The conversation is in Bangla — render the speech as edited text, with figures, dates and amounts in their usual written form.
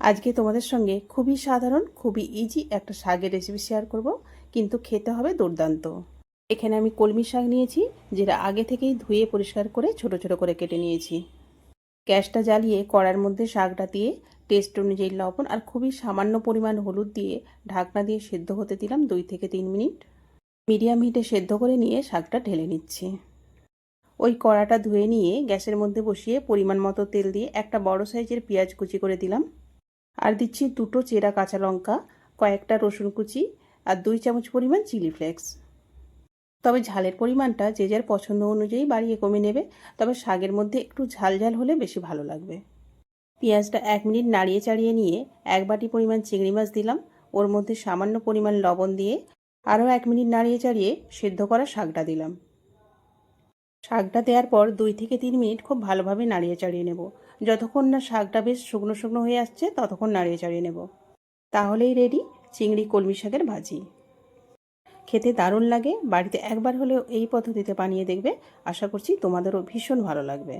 আজকে তোমাদের সঙ্গে খুবই সাধারণ খুবই ইজি একটা শাকের রেসিপি শেয়ার করব, কিন্তু খেতে হবে দুর্দান্ত। এখানে আমি কলমি শাক নিয়েছি, যেটা আগে থেকেই ধুয়ে পরিষ্কার করে ছোট ছোট করে কেটে নিয়েছি। গ্যাসটা জ্বালিয়ে কড়ার মধ্যে শাকটা দিয়ে টেস্ট অনুযায়ী লবণ আর খুবই সামান্য পরিমাণ হলুদ দিয়ে ঢাকনা দিয়ে সেদ্ধ হতে দিলাম 2 থেকে 3 মিনিট। মিডিয়াম হিটে সেদ্ধ করে নিয়ে শাকটা ঢেলে নিচ্ছি। ওই কড়াটা ধুয়ে নিয়ে গ্যাসের মধ্যে বসিয়ে পরিমাণ মতো তেল দিয়ে একটা বড় সাইজের পেঁয়াজ কুচি করে দিলাম, আর দিচ্ছি 2টো চেরা কাঁচা লঙ্কা, কয়েকটা রসুন কুচি আর 2 চামচ পরিমাণ চিলি ফ্লেক্স। তবে ঝালের পরিমাণটা যে যার পছন্দ অনুযায়ী বাড়িয়ে কমে নেবে, তবে শাকের মধ্যে একটু ঝাল ঝাল হলে বেশি ভালো লাগবে। পেঁয়াজটা 1 মিনিট নাড়িয়ে চাড়িয়ে নিয়ে 1 বাটি পরিমাণ চিংড়ি মাছ দিলাম, ওর মধ্যে সামান্য পরিমাণ লবণ দিয়ে আরও 1 মিনিট নাড়িয়ে চাড়িয়ে সেদ্ধ করা শাকটা দিলাম। শাকটা দেওয়ার পর 2 থেকে 3 মিনিট খুব ভালোভাবে নাড়িয়ে চাড়িয়ে নেব। যতক্ষণ না শাকটা বেশ শুকনো শুকনো হয়ে আসছে ততক্ষণ নাড়িয়ে চাড়িয়ে নেব। তাহলেই রেডি চিংড়ি কলমি শাকের ভাজি। খেতে দারুণ লাগে, বাড়িতে একবার হলেও এই পদ্ধতিতে বানিয়ে দেখবে। আশা করছি তোমাদেরও ভীষণ ভালো লাগবে।